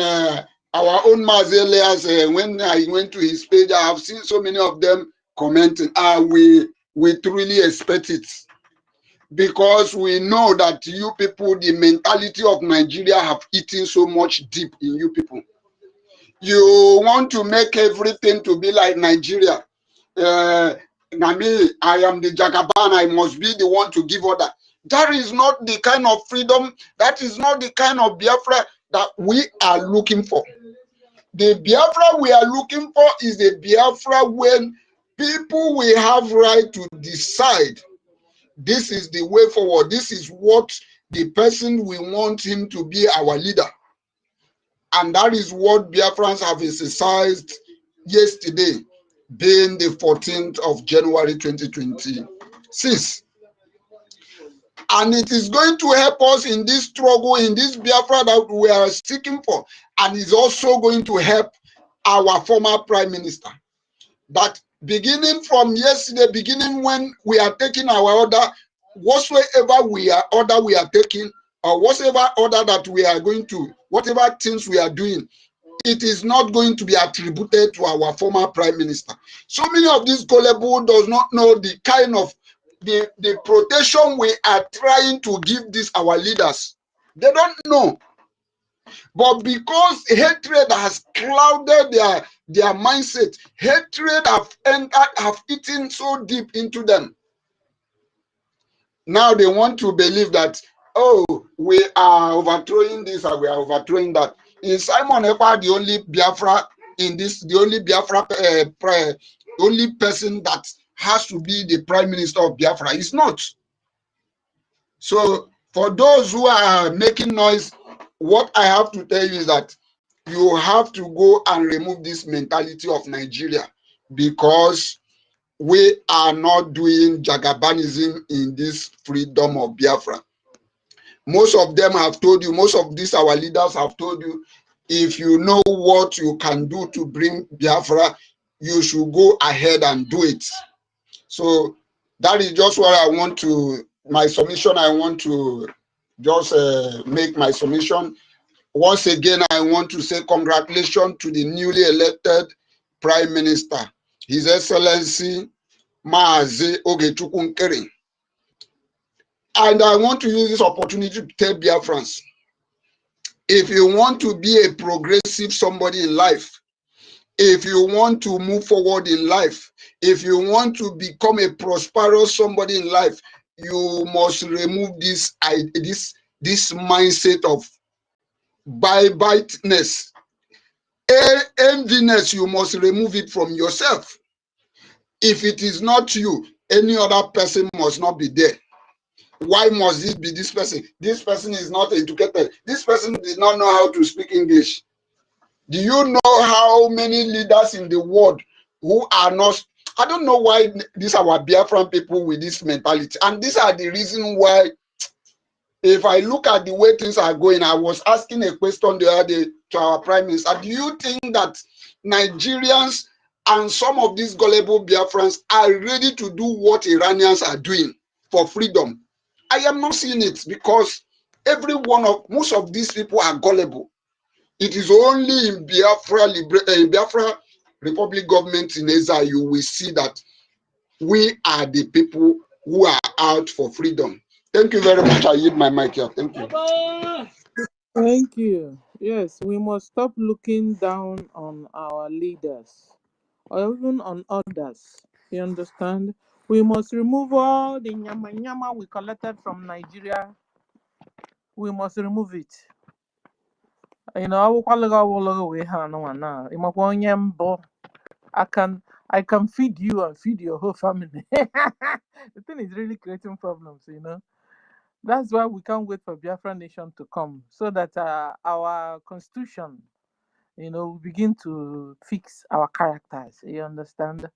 our own Mazi Elias, when I went to his page, I have seen so many of them commenting. We truly expect it, because we know that you people, the mentality of Nigeria have eaten so much deep in you people. You want to make everything to be like Nigeria. Nami, I am the Jagaban, I must be the one to give order. That is not the kind of freedom, that is not the kind of Biafra that we are looking for. The Biafra we are looking for is the Biafra when people will have right to decide this is the way forward. This is what the person we want him to be our leader. And that is what Biafrans have exercised yesterday, being the 14th of January 2026. And it is going to help us in this struggle, in this Biafra that we are seeking for. And it's also going to help our former Prime Minister. That beginning from yesterday, beginning when we are taking our order, whatsoever we are taking, or whatever order that we are going to, whatever things we are doing, it is not going to be attributed to our former Prime Minister. So many of these gullible does not know the kind of the protection we are trying to give these our leaders. They don't know. But because hatred has clouded their mindset, hatred have eaten so deep into them. Now they want to believe that, oh, we are overthrowing this and we are overthrowing that. Is Simon Ekpa the only Biafra in this, the only Biafra, only person that has to be the Prime Minister of Biafra? It's not. So for those who are making noise, what I have to tell you is that you have to go and remove this mentality of Nigeria, because we are not doing Jagabanism in this freedom of Biafra. Most of them have told you, most of these our leaders have told you, if you know what you can do to bring Biafra, you should go ahead and do it. So that is just what I want to, my submission. I want to just make my submission. Once again, I want to say congratulations to the newly elected Prime Minister, His Excellency Mazi Ogechukwu Nkeri. And I want to use this opportunity to tell Biafrans, if you want to be a progressive somebody in life, if you want to move forward in life, if you want to become a prosperous somebody in life, you must remove this mindset of bite-ness, enviness. You must remove it from yourself. If it is not you, any other person must not be there. Why must it be this person? This person is not educated. This person did not know how to speak English. Do you know how many leaders in the world who are not? I don't know why these are our Biafran people with this mentality. And these are the reason why, if I look at the way things are going, I was asking a question the other day to our Prime Minister. Do you think that Nigerians and some of these gullible Biafrans are ready to do what Iranians are doing for freedom? I am not seeing it, because most of these people are gullible. It is only in Biafra Republic government in Asia you will see that we are the people who are out for freedom. Thank you very much. I yield my mic here. Thank you. Thank you. Yes, we must stop looking down on our leaders or even on others. You understand? We must remove all the nyama we collected from Nigeria. We must remove it. You know, I can feed you and feed your whole family. The thing is really creating problems, you know. That's why we can't wait for Biafra nation to come, so that our constitution, you know, will begin to fix our characters. You understand?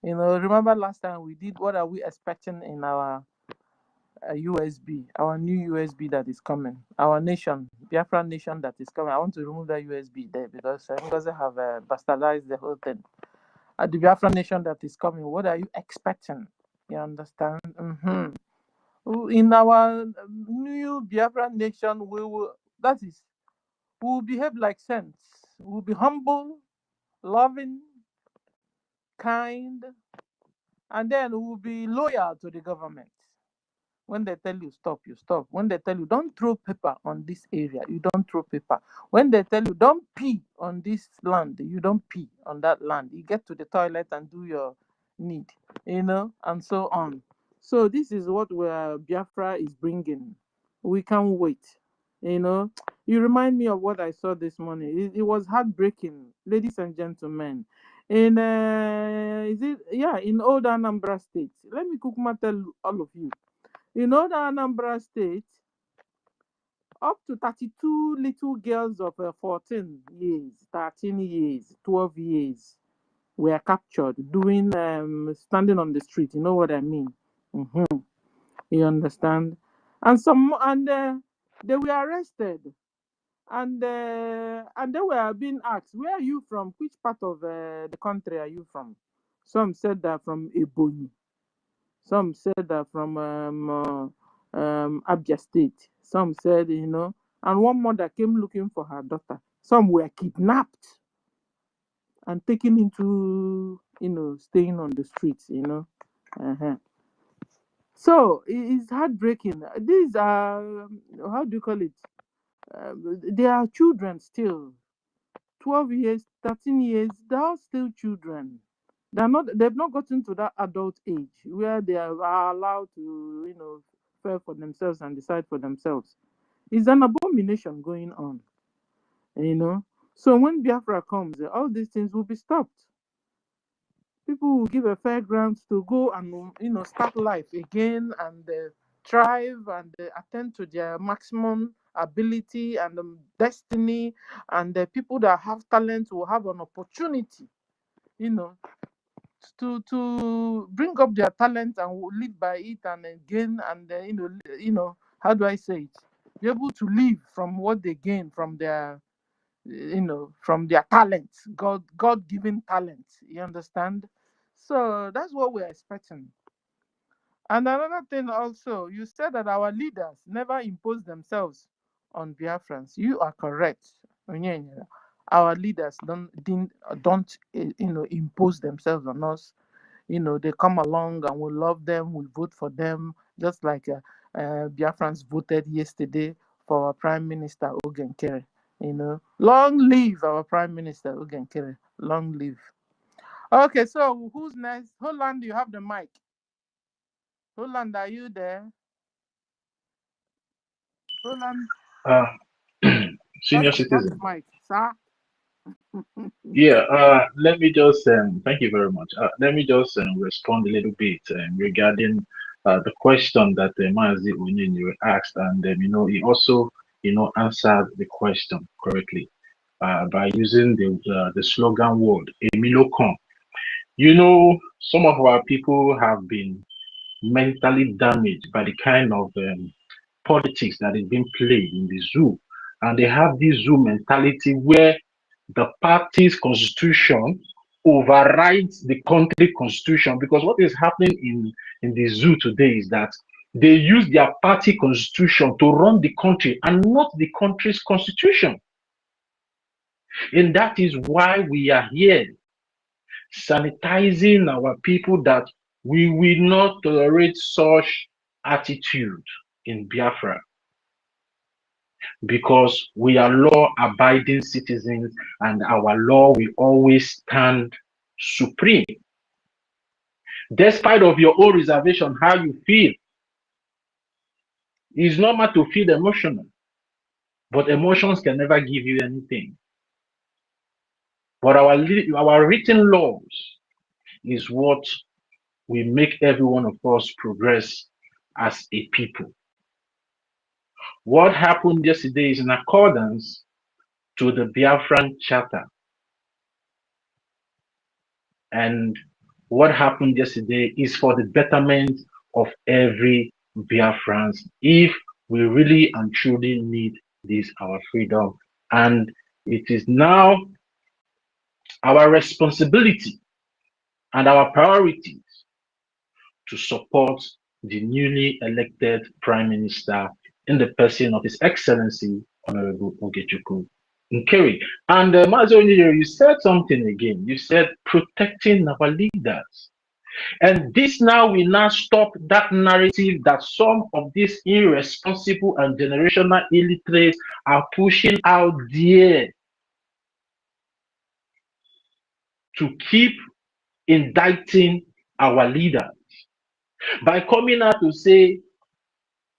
You know, remember last time we did, what are we expecting in our USB, our new USB that is coming, our nation, Biafra nation that is coming. I want to remove that USB there because because they have bastardized the whole thing. The Biafra nation that is coming, what are you expecting? You understand? In our new Biafra nation, we will behave like saints. We'll be humble, loving, kind, and then we'll be loyal to the government. When they tell you stop, you stop. When they tell you don't throw paper on this area, you don't throw paper. When they tell you don't pee on this land, you don't pee on that land. You get to the toilet and do your need, and so on. So this is what Biafra is bringing. We can't wait. You know, you remind me of what I saw this morning. It was heartbreaking, ladies and gentlemen. In in old Anambra State. Let me Kukuma tell all of you. You know the Anambra State, up to 32 little girls of 14 years, 13 years, 12 years were captured doing standing on the street. You know what I mean? You understand? And they were arrested, and they were being asked, "Where are you from? Which part of the country are you from?" Some said that from Ebonyi. Some said that from Abia State. Some said, and one mother came looking for her daughter. Some were kidnapped and taken into, staying on the streets. Uh-huh. So it's heartbreaking. These are, how do you call it? They are children still. 12 years, 13 years, they are still children. They've not gotten to that adult age where they are allowed to, fare for themselves and decide for themselves. It's an abomination going on. So when Biafra comes, all these things will be stopped. People will give a fair ground to go and, start life again and thrive and attend to their maximum ability and destiny. And the people that have talent will have an opportunity, to bring up their talent and will live by it and gain and how do I say it? Be able to live from what they gain from their from their talents, God-given talents. You understand? So that's what we're expecting. And another thing also, you said that our leaders never impose themselves on Biafrans. You are correct. Onyenye. Our leaders don't impose themselves on us. They come along and we love them, we vote for them, just like Biafrans voted yesterday for our Prime Minister Ogen Kere. Long live our Prime Minister Ogen Kere. Long live. Okay, so who's next? Holland, you have the mic. Holland, are you there? Holland, Uh, Senior okay, you have the citizen. mic, sir. Yeah, let me just thank you very much. Let me just respond a little bit regarding the question that Mazi Onyenyo asked, and he also answered the question correctly by using the slogan word "Emilokon." Some of our people have been mentally damaged by the kind of politics that is being played in the zoo, and they have this zoo mentality where the party's constitution overrides the country constitution. Because what is happening in the zoo today is that they use their party constitution to run the country and not the country's constitution. And that is why we are here sanitizing our people, that we will not tolerate such attitude in Biafra, because we are law-abiding citizens and our law will always stand supreme. Despite of your own reservation, how you feel, it's normal to feel emotional, but emotions can never give you anything. But our written laws is what will make every one of us progress as a people. What happened yesterday is in accordance to the Biafran Charter. And what happened yesterday is for the betterment of every Biafran, if we really and truly need this, our freedom. And it is now our responsibility and our priority to support the newly elected Prime Minister in the person of His Excellency, Honorable Ogechukwu. Okay. And Mazi Onyinye, you said something again. You said protecting our leaders. And this now will now stop that narrative that some of these irresponsible and generational illiterates are pushing out there to keep indicting our leaders by coming out to say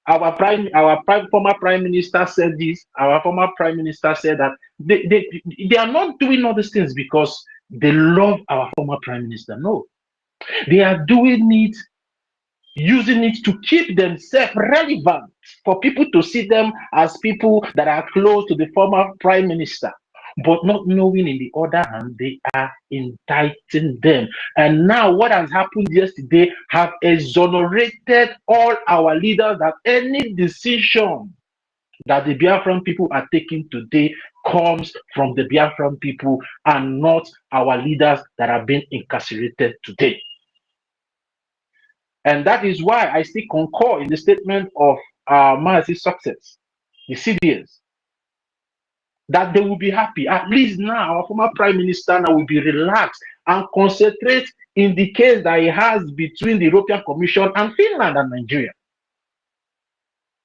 former prime minister said this, our former prime minister said that. They are not doing all these things because they love our former prime minister. No, they are doing it, using it to keep themselves relevant, for people to see them as people that are close to the former prime minister, but not knowing in the other hand they are indicting them. And now what has happened yesterday have exonerated all our leaders, that any decision that the Biafran people are taking today comes from the Biafran people and not our leaders that are being incarcerated today. And that is why I still concur in the statement of Mazi's success, the CDS, that they will be happy. At least now, our former prime minister now will be relaxed and concentrate in the case that he has between the European Commission and Finland and Nigeria.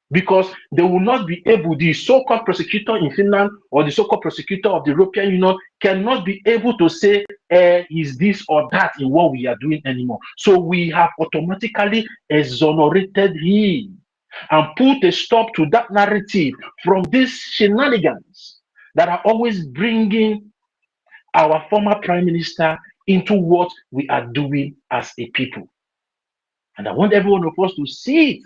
Because they will not be able, the so-called prosecutor in Finland or the so-called prosecutor of the European Union cannot be able to say, is this or that in what we are doing anymore. So we have automatically exonerated him and put a stop to that narrative from these shenanigans that are always bringing our former prime minister into what we are doing as a people. And I want every one of us to see it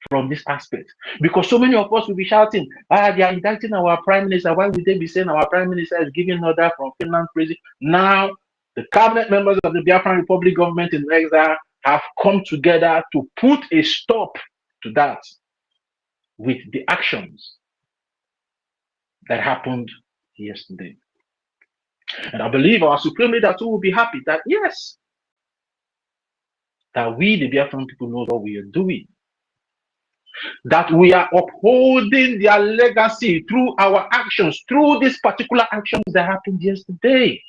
from this aspect, because so many of us will be shouting, they are indicting our prime minister. Why would they be saying our prime minister is giving order from Finland prison? Now the cabinet members of the Biafran Republic government in exile have come together to put a stop to that with the actions that happened yesterday. And I believe our supreme leader too will be happy that yes, that we the Biafran people know what we are doing, that we are upholding their legacy through our actions, through these particular actions that happened yesterday.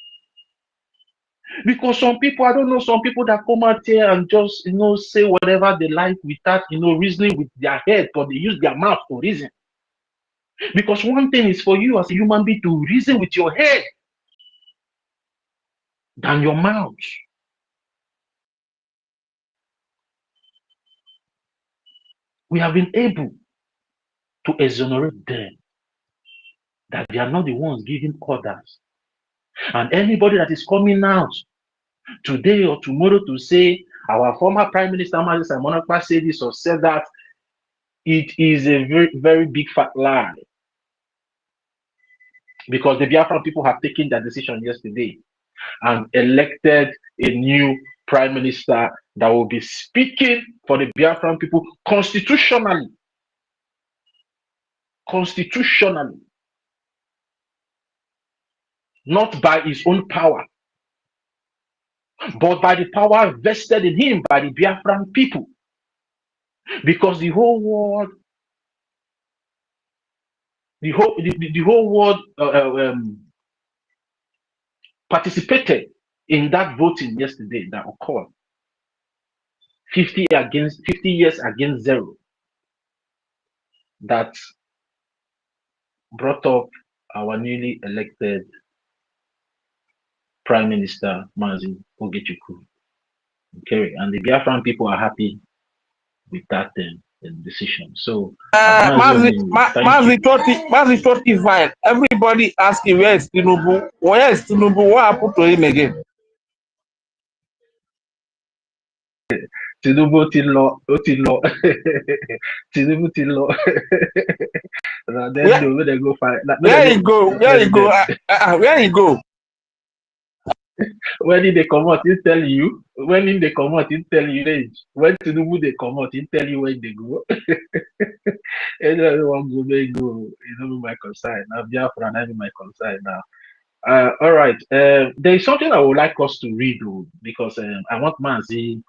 Because some people, I don't know, some people that come out here and just, say whatever they like without, reasoning with their head, but they use their mouth to reason. Because one thing is for you as a human being to reason with your head than your mouth. We have been able to exonerate them, that they are not the ones giving orders. And anybody that is coming out today or tomorrow to say our former prime minister Mazi Simon Ekpa said this or said that, it is a very, very big fat lie. Because the Biafran people have taken their decision yesterday and elected a new prime minister that will be speaking for the Biafran people constitutionally. Constitutionally. Not by his own power, but by the power vested in him by the Biafran people. Because the whole world, the whole world participated in that voting yesterday that occurred. 50 years against 0. That brought up our newly elected Prime Minister Mazi Ogechukwu. Okay, and the Biafran people are happy with that decision. So Mazi 45. Everybody asking where is Tinubu? Where is Tinubu? What happened to him again? Tinubu Tilo. Tinubu Tilo. Where they go find? Where he go? Where he go? Where he go? When did they come out? He tell you. When did they come out? He tell you age. When Tinubu they come out, he tell you when they go. Everyone go, they go. You know my concern. Now Biafra, I my concern now. All right. There is something I would like us to read, though, because I want Mazi,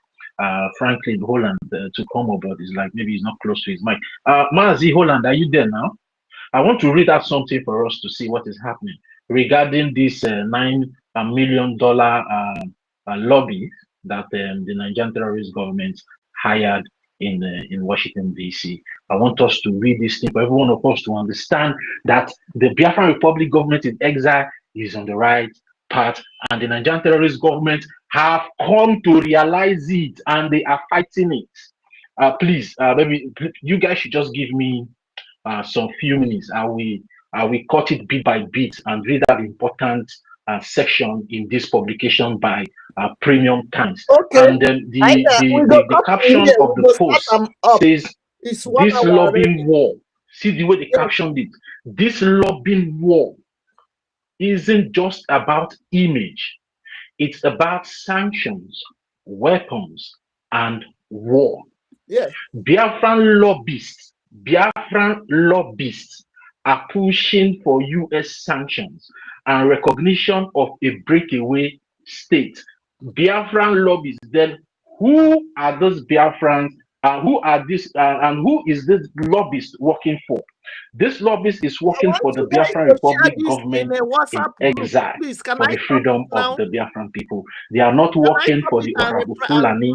Franklin Holland to come about. It's like maybe he's not close to his mic. Mazi Holland, are you there now? I want to read out something for us to see what is happening regarding this $9 million lobby that the Nigerian terrorist government hired in Washington, D.C. I want us to read this thing for every one of us to understand that the Biafran Republic government in exile is on the right path, and the Nigerian terrorist government have come to realize it, and they are fighting it. Please, maybe you guys should just give me some few minutes. I will cut it bit by bit and read that important section in this publication by Premium Times. Okay. And then the caption of the post says, "This lobbying war." See the way they captioned it. This lobbying war isn't just about image. It's about sanctions, weapons, and war. Yes. Biafran lobbyists are pushing for US sanctions and recognition of a breakaway state. Biafran lobbyists, then who are those Biafrans? Who are this and who is this lobbyist working for? This lobbyist is working for the Biafran Republic government in exile for the freedom of the Biafran people. They are not working for the Orabu Fulani.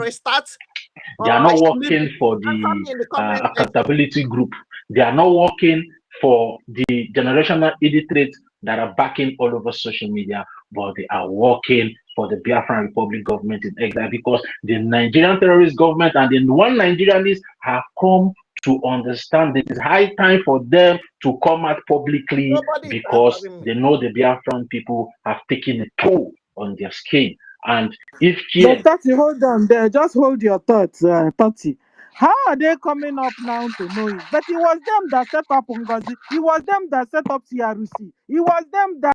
They are not working for the accountability group. They are not working for the generational illiterate that are backing all over social media, but they are working for the Biafran Republic government in exile, because the Nigerian terrorist government and the one Nigerianists have come to understand that it's high time for them to come out publicly, because they know the Biafran people have taken a toll on their skin. And if But Tati, hold on there. Just hold your thoughts, Tati. How are they coming up now to know it? But it was them that set up Ngozi. It was them that set up CRC. It was them that